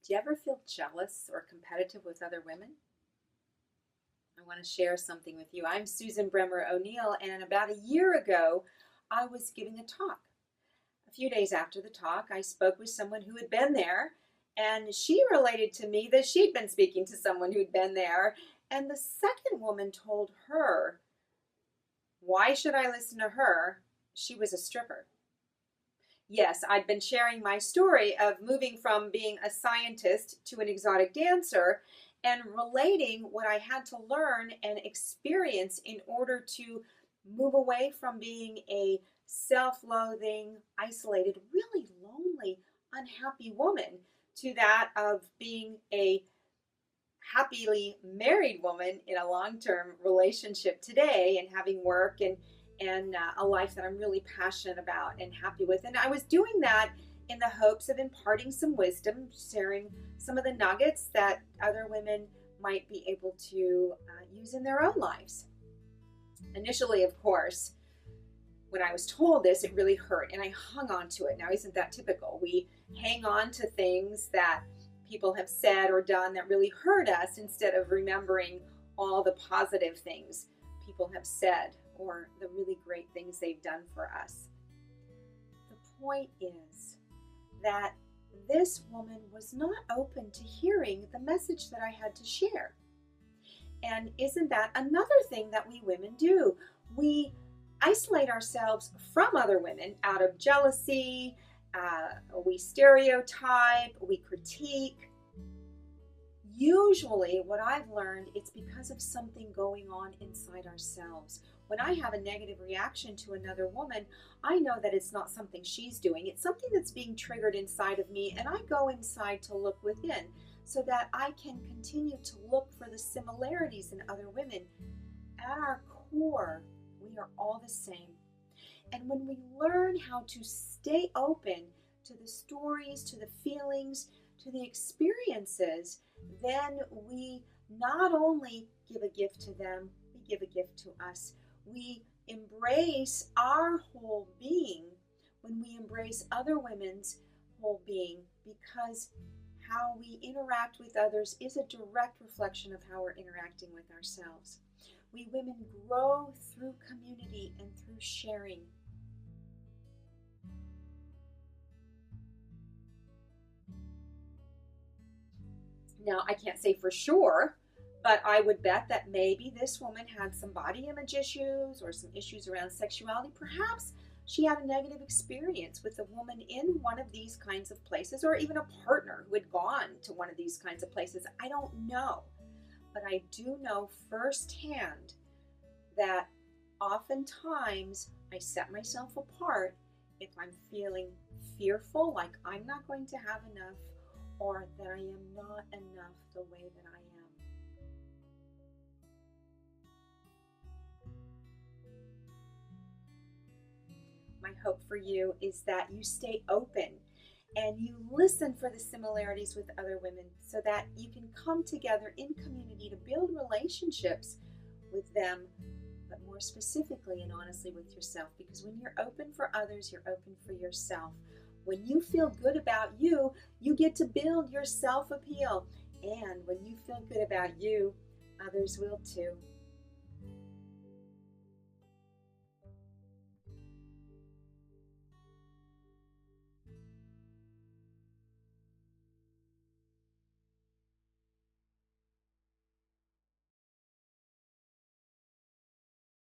Do you ever feel jealous or competitive with other women? I want to share something with you. I'm Susan Bremer O'Neill, and about a year ago, I was giving a talk. A few days after the talk, I spoke with someone who had been there, and she related to me that she'd been speaking to someone who'd been there. And the second woman told her, why should I listen to her? She was a stripper. Yes, I'd been sharing my story of moving from being a scientist to an exotic dancer and relating what I had to learn and experience in order to move away from being a self loathing, isolated, really lonely, unhappy woman to that of being a happily married woman in a long-term relationship today and having work and a life that I'm really passionate about and happy with. And I was doing that in the hopes of imparting some wisdom, sharing some of the nuggets that other women might be able to use in their own lives. Initially, of course, when I was told this, it really hurt and I hung on to it. Now, isn't that typical? We hang on to things that people have said or done that really hurt us instead of remembering all the positive things people have said or the really great things they've done for us. The point is that this woman was not open to hearing the message that I had to share. And isn't that another thing that we women do? We isolate ourselves from other women out of jealousy, we stereotype, we critique. Usually what I've learned, it's because of something going on inside ourselves. When I have a negative reaction to another woman, I know that it's not something she's doing. It's something that's being triggered inside of me, and I go inside to look within so that I can continue to look for the similarities in other women. At our core, we are all the same. And when we learn how to stay open to the stories, to the feelings, to the experiences, then we not only give a gift to them, we give a gift to us. We embrace our whole being when we embrace other women's whole being, because how we interact with others is a direct reflection of how we're interacting with ourselves. We women grow through community and through sharing. Now, I can't say for sure, but I would bet that maybe this woman had some body image issues or some issues around sexuality. Perhaps she had a negative experience with a woman in one of these kinds of places, or even a partner who had gone to one of these kinds of places. I don't know. But I do know firsthand that oftentimes I set myself apart if I'm feeling fearful, like I'm not going to have enough, or that I am not enough the way that I am. My hope for you is that you stay open and you listen for the similarities with other women so that you can come together in community to build relationships with them, but more specifically and honestly with yourself. Because when you're open for others, you're open for yourself. When you feel good about you, you get to build your self-appeal. And when you feel good about you, others will too.